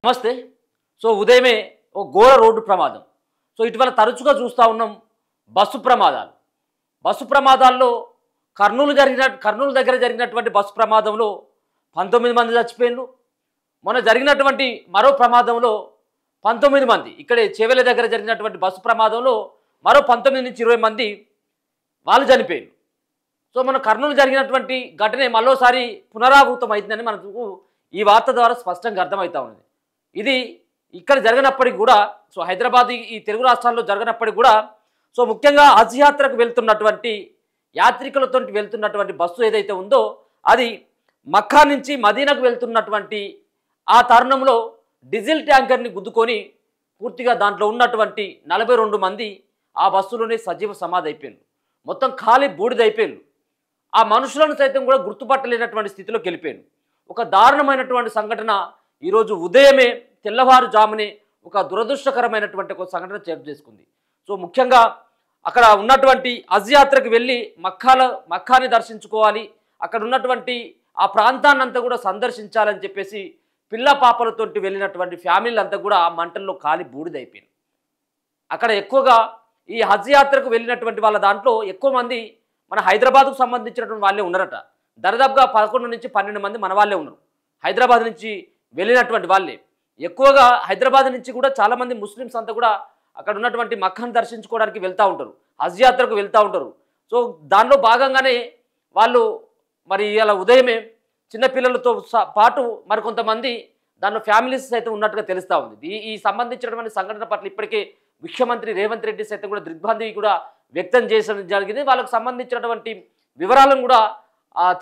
నమస్తే. సో ఉదయమే ఓ ఘోర రోడ్డు ప్రమాదం. సో ఇటీవల తరచుగా చూస్తూ ఉన్నాం బస్సు ప్రమాదాలు. బస్సు ప్రమాదాల్లో కర్నూలు దగ్గర జరిగినటువంటి బస్సు ప్రమాదంలో 19 మంది చచ్చిపోయినారు. మొన్న జరిగినటువంటి మరో ప్రమాదంలో 19 మంది, ఇక్కడే చెవెల దగ్గర జరిగినటువంటి బస్సు ప్రమాదంలో మరో 19 నుంచి 20 మంది వాళ్ళు చనిపోయారు. సో మన కర్నూలు జరిగినటువంటి ఘటనే మరోసారి పునరావృతం అవుతుందని మనకు ఈ వార్త ద్వారా స్పష్టంగా అర్థమవుతా ఉన్నది. ఇది ఇక్కడ జరగనప్పటికీ కూడా, సో హైదరాబాద్ ఈ తెలుగు రాష్ట్రాల్లో జరగనప్పటికీ కూడా, సో ముఖ్యంగా హజ్ యాత్రకు వెళ్తున్నటువంటి యాత్రికులతో వెళ్తున్నటువంటి బస్సు ఏదైతే ఉందో అది మక్కా నుంచి మదీనాకు వెళ్తున్నటువంటి ఆ తరుణంలో డీజిల్ ట్యాంకర్ని గుద్దుకొని పూర్తిగా దాంట్లో ఉన్నటువంటి 42 మంది ఆ బస్సులోనే సజీవ సమాధి అయిపోయారు. మొత్తం ఖాళీ బూడిదైపోయారు. ఆ మనుషులను సైతం కూడా గుర్తుపట్టలేనటువంటి స్థితిలోకి వెళ్ళిపోయారు. ఒక దారుణమైనటువంటి సంఘటన ఈరోజు ఉదయమే తెల్లవారుజామునే ఒక దురదృష్టకరమైనటువంటి ఒక సంఘటన చోటు చేసుకుంది. సో ముఖ్యంగా అక్కడ ఉన్నటువంటి హజ్ యాత్రకు వెళ్ళి మక్కాని దర్శించుకోవాలి, అక్కడ ఉన్నటువంటి ఆ ప్రాంతాన్ని అంతా కూడా సందర్శించాలని చెప్పేసి పిల్ల పాపలతో వెళ్ళినటువంటి ఫ్యామిలీలంతా కూడా ఆ మంటల్లో కాలి బూడిదైపోయింది. అక్కడ ఎక్కువగా ఈ హజ్ యాత్రకు వెళ్ళినటువంటి వాళ్ళ దాంట్లో ఎక్కువ మంది మన హైదరాబాద్కు సంబంధించినటువంటి వాళ్ళే ఉన్నారట. దరిదాపుగా 11 నుంచి 12 మంది మన వాళ్ళే ఉన్నారు. హైదరాబాద్ నుంచి వెళ్ళినటువంటి వాళ్ళే ఎక్కువగా. హైదరాబాద్ నుంచి కూడా చాలామంది ముస్లిమ్స్ అంతా కూడా అక్కడ ఉన్నటువంటి మక్కాను దర్శించుకోవడానికి వెళ్తూ ఉంటారు, హజ్ యాత్రకు వెళ్తూ ఉంటారు. సో దానిలో భాగంగానే వాళ్ళు మరి ఇలా ఉదయమే చిన్నపిల్లలతో పాటు మరికొంతమంది దానిలో ఫ్యామిలీస్ సైతం ఉన్నట్టుగా తెలుస్తూ ఉంది. ఈ సంబంధించినటువంటి సంఘటన పట్ల ఇప్పటికే ముఖ్యమంత్రి రేవంత్ రెడ్డి సైతం కూడా దిగ్భ్రాంతి కూడా వ్యక్తం చేయడం జరిగింది. వాళ్ళకు సంబంధించినటువంటి వివరాలను కూడా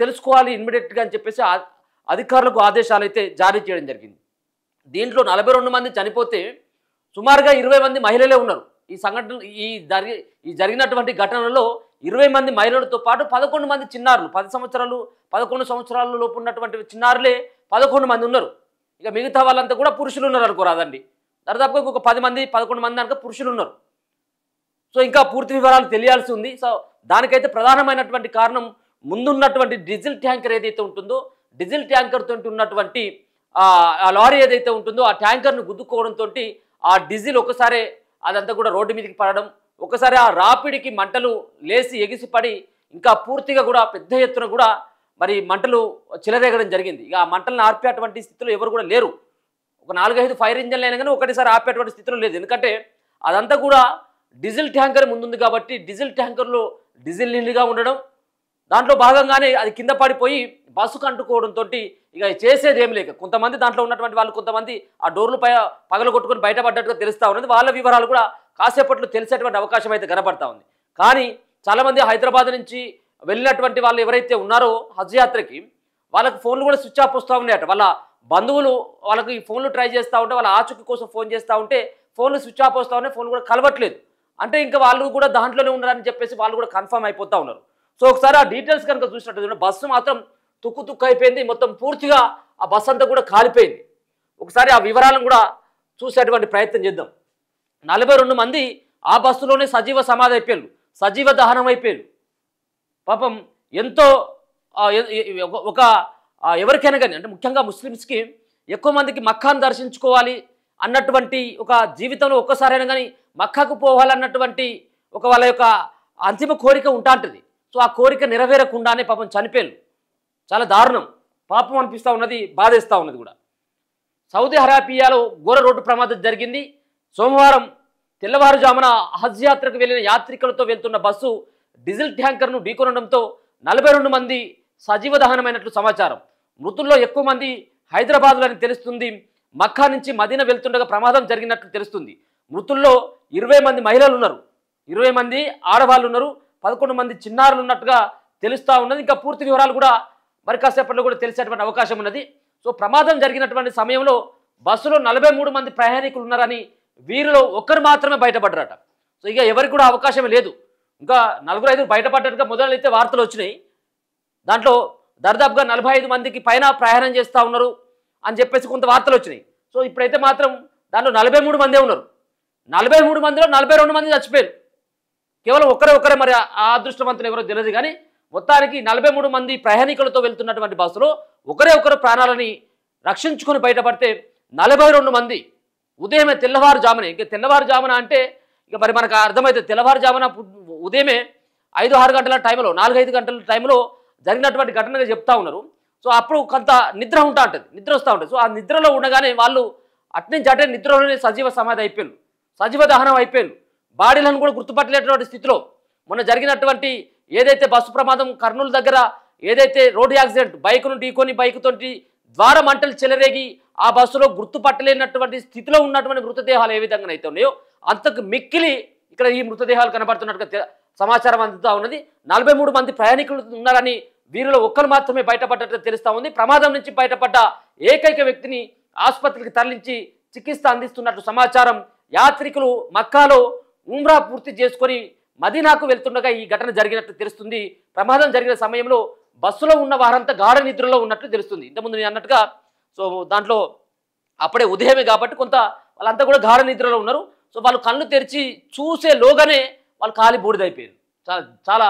తెలుసుకోవాలి ఇమ్మీడియట్గా అని చెప్పేసి అధికారులకు ఆదేశాలు అయితే జారీ చేయడం జరిగింది. దీంట్లో 42 మంది చనిపోతే సుమారుగా 20 మంది మహిళలే ఉన్నారు. ఈ సంఘటన ఈ జరిగినటువంటి ఘటనలో 20 మంది మహిళలతో పాటు 11 మంది చిన్నారులు, 10 సంవత్సరాలు 11 సంవత్సరాల లోపు ఉన్నటువంటి చిన్నారులే 11 మంది ఉన్నారు. ఇక మిగతా వాళ్ళంతా కూడా పురుషులు ఉన్నారు అనుకోరాదండి. దాదాపుగా ఒక 10 మంది 11 మంది కనుక పురుషులు ఉన్నారు. సో ఇంకా పూర్తి వివరాలు తెలియాల్సి ఉంది. సో దానికైతే ప్రధానమైనటువంటి కారణం ముందున్నటువంటి డీజిల్ ట్యాంకర్ ఏదైతే ఉంటుందో, డీజిల్ ట్యాంకర్ తోటి ఉన్నటువంటి ఆ లారీ ఏదైతే ఉంటుందో ఆ ట్యాంకర్ను గుద్దుకోవడంతో ఆ డీజిల్ ఒకసారి అదంతా కూడా రోడ్డు మీదకి పడడం, ఒకసారి ఆ రాపిడికి మంటలు లేసి ఎగిసిపడి ఇంకా పూర్తిగా కూడా పెద్ద ఎత్తున కూడా మరి మంటలు చెలరేగడం జరిగింది. ఇక ఆ మంటలను ఆర్పేటువంటి స్థితిలో ఎవరు కూడా లేరు. ఒక 4-5 ఫైర్ ఇంజన్లు అయినా కానీ ఒకటిసారి ఆపేటువంటి స్థితిలో లేదు. ఎందుకంటే అదంతా కూడా డీజిల్ ట్యాంకర్ ముందుంది కాబట్టి డీజిల్ ట్యాంకర్లో డీజిల్ నిండుగా ఉండడం, దాంట్లో భాగంగానే అది కింద పడిపోయి బస్సుకు అంటుకోవడంతో ఇక చేసేది ఏం లేక కొంతమంది దాంట్లో ఉన్నటువంటి వాళ్ళు కొంతమంది ఆ డోర్లు పగలగొట్టుకొని బయటపడ్డట్టుగా తెలుస్తూ ఉన్నది. వాళ్ళ వివరాలు కూడా కాసేపట్లో తెలిసేటువంటి అవకాశం అయితే కనబడతా ఉంది. కానీ చాలామంది హైదరాబాద్ నుంచి వెళ్ళినటువంటి వాళ్ళు ఎవరైతే ఉన్నారో హజ్ యాత్రకి వాళ్ళకి ఫోన్లు కూడా స్విచ్ ఆఫ్ వస్తూ ఉన్నాయట. వాళ్ళ బంధువులు వాళ్ళకి ఈ ఫోన్లు ట్రై చేస్తూ ఉంటే, వాళ్ళ ఆచూకీ కోసం ఫోన్ చేస్తూ ఉంటే ఫోన్లు స్విచ్ ఆఫ్ వస్తూ ఉన్నాయి, ఫోన్లు కూడా కలవట్లేదు. అంటే ఇంకా వాళ్ళు కూడా దాంట్లోనే ఉన్నారని చెప్పేసి వాళ్ళు కూడా కన్ఫర్మ్ అయిపోతూ ఉన్నారు. సో ఒకసారి ఆ డీటెయిల్స్ కనుక చూసినట్టు బస్సు మాత్రం తుక్కు అయిపోయింది, మొత్తం పూర్తిగా ఆ బస్సు అంతా కూడా కాలిపోయింది. ఒకసారి ఆ వివరాలను కూడా చూసేటువంటి ప్రయత్నం చేద్దాం. 42 మంది ఆ బస్సులోనే సజీవ సమాధి అయిపోయారు, సజీవ దహనం అయిపోయారు. పాపం ఎంతో ఒక ఎవరికైనా కానీ, అంటే ముఖ్యంగా ముస్లిమ్స్కి ఎక్కువ మందికి మక్కాను దర్శించుకోవాలి అన్నటువంటి ఒక జీవితంలో ఒక్కసారైనా కానీ మక్కాకు పోవాలన్నటువంటి ఒక వాళ్ళ యొక్క అంతిమ కోరిక ఉంటుంది. సో ఆ కోరిక నెరవేరకుండానే పాపం చనిపోయారు. చాలా దారుణం, పాపం అనిపిస్తూ ఉన్నది, బాధేస్తూ ఉన్నది కూడా. సౌదీ అరేబియాలో ఘోర రోడ్డు ప్రమాదం జరిగింది. సోమవారం తెల్లవారుజామున హజ్ యాత్రకు వెళ్ళిన యాత్రికులతో వెళ్తున్న బస్సు డీజిల్ ట్యాంకర్ను ఢీకొనడంతో 42 మంది సజీవ దహనమైనట్లు సమాచారం. మృతుల్లో ఎక్కువ మంది హైదరాబాద్లో అని తెలుస్తుంది. మక్కా నుంచి మదీనా వెళ్తుండగా ప్రమాదం జరిగినట్లు తెలుస్తుంది. మృతుల్లో 20 మంది మహిళలు ఉన్నారు, 20 మంది ఆడవాళ్ళు ఉన్నారు, 11 మంది చిన్నారులు ఉన్నట్టుగా తెలుస్తూ ఉన్నది. ఇంకా పూర్తి వివరాలు కూడా మరి కాసేపట్లో కూడా తెలిసేటువంటి అవకాశం ఉన్నది. సో ప్రమాదం జరిగినటువంటి సమయంలో బస్సులో 43 మంది ప్రయాణికులు ఉన్నారని, వీరిలో ఒక్కరు మాత్రమే బయటపడ్డారట. సో ఇక ఎవరికి కూడా అవకాశం లేదు. ఇంకా 4-5 బయటపడ్డట్టుగా మొదలైతే వార్తలు వచ్చినాయి. దాంట్లో దాదాపుగా 45 మందికి పైన ప్రయాణం చేస్తూ ఉన్నారు అని చెప్పేసి కొంత వార్తలు వచ్చినాయి. సో ఇప్పుడైతే మాత్రం దాంట్లో 43 మందే ఉన్నారు. 43 మందిలో 42 మంది చచ్చిపోయారు. కేవలం ఒకరే మరి ఆ అదృష్టవంతులు ఎవరో తెలియదు. కానీ మొత్తానికి 43 మంది ప్రయాణికులతో వెళ్తున్నటువంటి బస్సులో ఒకరు ప్రాణాలని రక్షించుకొని బయటపడితే 42 మంది ఉదయమే తెల్లవారుజామునే, ఇంకా తెల్లవారుజామున అంటే ఇక మరి మనకు అర్థమవుతుంది. తెల్లవారుజామున ఉదయమే 5-6 గంటల టైంలో, 4-5 గంటల టైంలో జరిగినటువంటి ఘటనగా చెప్తా ఉన్నారు. సో అప్పుడు కొంత నిద్ర ఉంటా ఉంటుంది, నిద్ర వస్తూ ఉంటుంది. సో ఆ నిద్రలో ఉండగానే వాళ్ళు అట్నుంచి అటే నిద్రలోనే సజీవ సమాధి అయిపోయారు, సజీవ దహనం అయిపోయారు. బాడీలను కూడా గుర్తుపట్టలేటువంటి స్థితిలో మొన్న జరిగినటువంటి ఏదైతే బస్సు ప్రమాదం కర్నూలు దగ్గర ఏదైతే రోడ్డు యాక్సిడెంట్ బైక్ను ఢీకొని బైక్తోటి ద్వార మంటలు చెలరేగి ఆ బస్సులో గుర్తుపట్టలేనటువంటి స్థితిలో ఉన్నటువంటి మృతదేహాలు ఏ విధంగా అయితే ఉన్నాయో అంతకు మిక్కిలి ఇక్కడ ఈ మృతదేహాలు కనబడుతున్నట్టుగా సమాచారం అందుతూ ఉన్నది. 43 మంది ప్రయాణికులు ఉన్నారని, వీరిలో ఒక్కరు మాత్రమే బయటపడ్డట్టు తెలుస్తూ ఉంది. ప్రమాదం నుంచి బయటపడ్డ ఏకైక వ్యక్తిని ఆసుపత్రికి తరలించి చికిత్స అందిస్తున్నట్టు సమాచారం. యాత్రికులు మక్కాలో ఉమ్రా పూర్తి చేసుకొని మదీనాకు వెళ్తుండగా ఈ ఘటన జరిగినట్టు తెలుస్తుంది. ప్రమాదం జరిగిన సమయంలో బస్సులో ఉన్న వారంతా గాఢ నిద్రలో ఉన్నట్టు తెలుస్తుంది. ఇంతకుముందు నేను అన్నట్టుగా సో దాంట్లో అప్పుడే ఉదయమే కాబట్టి కొంత వాళ్ళంతా కూడా గాఢ నిద్రలో ఉన్నారు. సో వాళ్ళు కళ్ళు తెరిచి చూసే లోగానే వాళ్ళు కాలి బూడిదైపోయారు. చాలా చాలా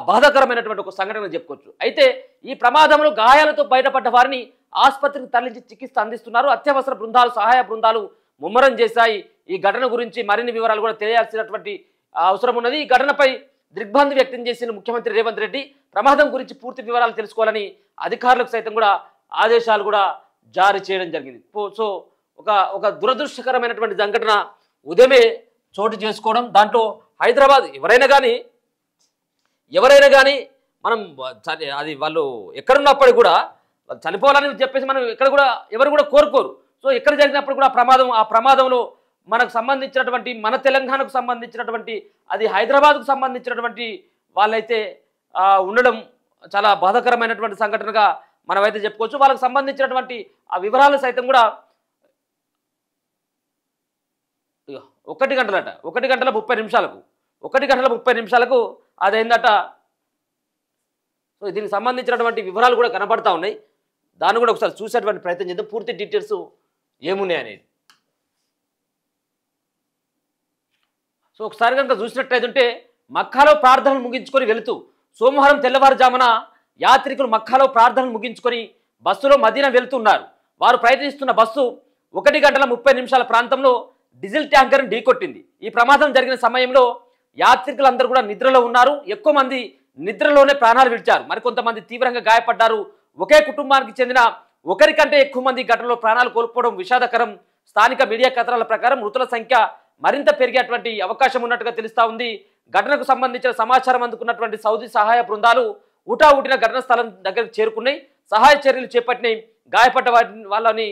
బాధాకరమైనటువంటి ఒక సంఘటన చెప్పుకోవచ్చు. అయితే ఈ ప్రమాదంలో గాయాలతో బయటపడ్డ వారిని ఆసుపత్రికి తరలించి చికిత్స అందిస్తున్నారు. అత్యవసర బృందాలు, సహాయ బృందాలు ముమ్మరం చేశాయి. ఈ ఘటన గురించి మరిన్ని వివరాలు కూడా తెలియాల్సినటువంటి అవసరం ఉన్నది. ఈ ఘటనపై దిగ్భ్రాంతి వ్యక్తం చేసిన ముఖ్యమంత్రి రేవంత్ రెడ్డి ప్రమాదం గురించి పూర్తి వివరాలు తెలుసుకోవాలని అధికారులకు సైతం కూడా ఆదేశాలు కూడా జారీ చేయడం జరిగింది. సో ఒక దురదృష్టకరమైనటువంటి సంఘటన ఉదయమే చోటు చేసుకోవడం. దాంట్లో హైదరాబాద్ ఎవరైనా కానీ మనం అది వాళ్ళు ఎక్కడున్నప్పుడు కూడా చనిపోవాలని చెప్పేసి మనం ఎవరు కూడా కోరుకోరు. సో ఎక్కడ జరిగినప్పుడు కూడా ఆ ప్రమాదంలో మనకు సంబంధించినటువంటి మన తెలంగాణకు సంబంధించినటువంటి అది హైదరాబాద్కు సంబంధించినటువంటి వాళ్ళైతే ఉండడం చాలా బాధాకరమైనటువంటి సంఘటనగా మనమైతే చెప్పుకోవచ్చు. వాళ్ళకు సంబంధించినటువంటి ఆ వివరాలు సైతం కూడా 1 గంటలట, 1 గంటల 30 నిమిషాలకు అదైందట. సో దీనికి సంబంధించినటువంటి వివరాలు కూడా కనబడతా ఉన్నాయి. దాన్ని కూడా ఒకసారి చూసేటువంటి ప్రయత్నం చేద్దాం, పూర్తి డీటెయిల్స్ ఏమున్నాయి అనేది. సో ఒకసారి కనుక చూసినట్లయితే మక్కాలో ప్రార్థనలు ముగించుకొని వెళుతూ సోమవారం తెల్లవారుజామున యాత్రికులు మక్కాలో ప్రార్థనలు ముగించుకొని బస్సులో మదీనా వెళ్తున్నారు. వారు ప్రయత్నిస్తున్న బస్సు 1 గంటల 30 నిమిషాల ప్రాంతంలో డీజిల్ ట్యాంకర్ని ఢీకొట్టింది. ఈ ప్రమాదం జరిగిన సమయంలో యాత్రికులందరూ కూడా నిద్రలో ఉన్నారు. ఎక్కువ మంది నిద్రలోనే ప్రాణాలు విడిచారు, మరికొంతమంది తీవ్రంగా గాయపడ్డారు. ఒకే కుటుంబానికి చెందిన ఒకరికంటే ఎక్కువ మంది ఘటనలో ప్రాణాలు కోల్పోవడం విషాదకరం. స్థానిక మీడియా కథనాల ప్రకారం మృతుల సంఖ్య మరింత పెరిగేటువంటి అవకాశం ఉన్నట్టుగా తెలుస్తా ఉంది. ఘటనకు సంబంధించిన సమాచారం అందుకున్నటువంటి సౌదీ సహాయ బృందాలు ఊటాఊటిన ఘటన స్థలం దగ్గరకు చేరుకున్నాయి, సహాయ చర్యలు చేపట్టినాయి. గాయపడ్డ వాళ్ళని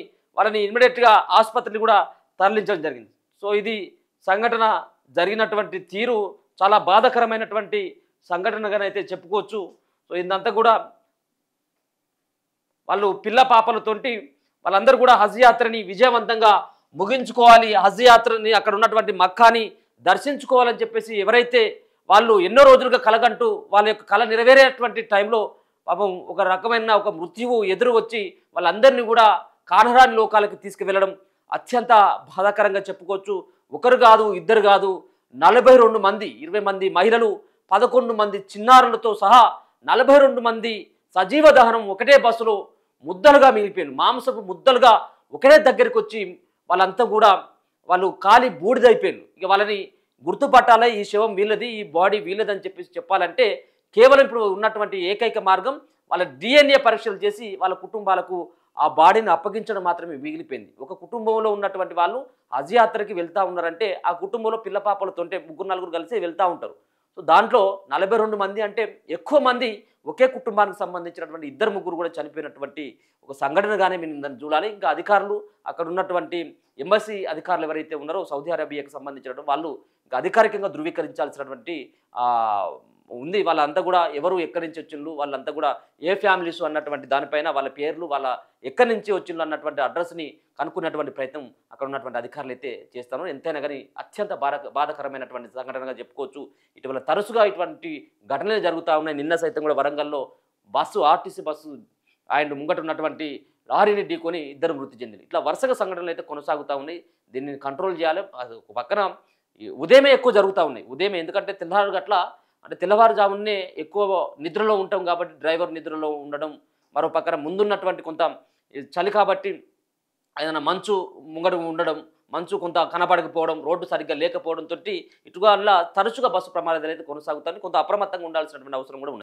ఇమ్మీడియట్గా ఆసుపత్రిని కూడా తరలించడం జరిగింది. సో ఇది సంఘటన జరిగినటువంటి తీరు చాలా బాధాకరమైనటువంటి సంఘటనగానైతే చెప్పుకోవచ్చు. సో ఇదంతా కూడా వాళ్ళు పిల్ల పాపలతోటి వాళ్ళందరూ కూడా హజ్ యాత్రని విజయవంతంగా ముగించుకోవాలి, హజ్ యాత్రని అక్కడ ఉన్నటువంటి మక్కాని దర్శించుకోవాలని చెప్పేసి ఎవరైతే వాళ్ళు ఎన్నో రోజులుగా కలగంటూ వాళ్ళ యొక్క కళ నెరవేరేటువంటి టైంలో పాపం ఒక రకమైన ఒక మృత్యువు ఎదురు వచ్చి వాళ్ళందరినీ కూడా కానరాని లోకాలకు తీసుకువెళ్ళడం అత్యంత బాధాకరంగా చెప్పుకోవచ్చు. ఒకరు కాదు, ఇద్దరు కాదు, 42 మంది, 20 మంది మహిళలు, 11 మంది చిన్నారులతో సహా 42 మంది సజీవ దహనం ఒకటే బస్సులో ముద్దలుగా మిగిలిపోయారు. మాంసపు ముద్దలుగా ఒకటే దగ్గరికి వచ్చి వాళ్ళంతా కూడా వాళ్ళు కాలి బూడిదైపోయారు. ఇక వాళ్ళని గుర్తుపట్టాలి, ఈ శవం వీళ్ళది, ఈ బాడీ వీళ్ళది అని చెప్పాలంటే కేవలం ఇప్పుడు ఉన్నటువంటి ఏకైక మార్గం వాళ్ళ DNA పరీక్షలు చేసి వాళ్ళ కుటుంబాలకు ఆ బాడీని అప్పగించడం మాత్రమే మిగిలిపోయింది. ఒక కుటుంబంలో ఉన్నటువంటి వాళ్ళు హజ్ యాత్రకి వెళ్తూ ఉన్నారంటే ఆ కుటుంబంలో పిల్ల పాపలతోంటే 3-4 కలిసి వెళ్తూ ఉంటారు. సో దాంట్లో 42 మంది అంటే ఎక్కువ మంది ఒకే కుటుంబానికి సంబంధించినటువంటి 2-3 కూడా చనిపోయినటువంటి ఒక సంఘటనగానే మేము దాన్ని చూడాలి. ఇంకా అధికారులు అక్కడ ఉన్నటువంటి ఎంబసీ అధికారులు ఎవరైతే ఉన్నారో సౌదీ అరేబియాకి సంబంధించిన వాళ్ళు ఇంకా అధికారికంగా ధృవీకరించాల్సినటువంటి ఉంది. వాళ్ళంతా కూడా ఎవరు ఎక్కడి నుంచి వచ్చిండ్రు, వాళ్ళంతా కూడా ఏ ఫ్యామిలీస్ అన్నటువంటి దానిపైన వాళ్ళ పేర్లు, వాళ్ళ ఎక్కడి నుంచి వచ్చిండ్రు అన్నటువంటి అడ్రస్ని కనుక్కున్నటువంటి ప్రయత్నం అక్కడ ఉన్నటువంటి అధికారులు అయితే చేస్తాను. ఎంతైనా కానీ అత్యంత బాధాకరమైనటువంటి సంఘటనగా చెప్పుకోవచ్చు. ఇటీవల తరచుగా ఇటువంటి ఘటనలు జరుగుతూ ఉన్నాయి. నిన్న సైతం కూడా వరంగల్లో ఆర్టీసీ బస్సు ఆయన ముంగట ఉన్నటువంటి లారీని ఢీకొని 2 మృతి చెందింది. ఇట్లా వరుసగా సంఘటనలు అయితే కొనసాగుతూ ఉన్నాయి. దీన్ని కంట్రోల్ చేయాలి. ఒక పక్కన ఉదయమే ఎక్కువ జరుగుతూ ఉన్నాయి. ఉదయమే ఎందుకంటే తెల్లవారుజామునే ఎక్కువ నిద్రలో ఉంటాం కాబట్టి డ్రైవర్ నిద్రలో ఉండడం, మరో పక్కన ముందున్నటువంటి కొంత చలి కాబట్టి ఏదైనా మంచు ముంగడు ఉండడం, మంచు కొంత కనపడకపోవడం, రోడ్డు సరిగ్గా లేకపోవడంతోటి ఇటువల్ల తరచుగా బస్సు ప్రమాదాలు అయితే కొనసాగుతాయి. కొంత అప్రమత్తంగా ఉండాల్సినటువంటి అవసరం కూడా ఉంది.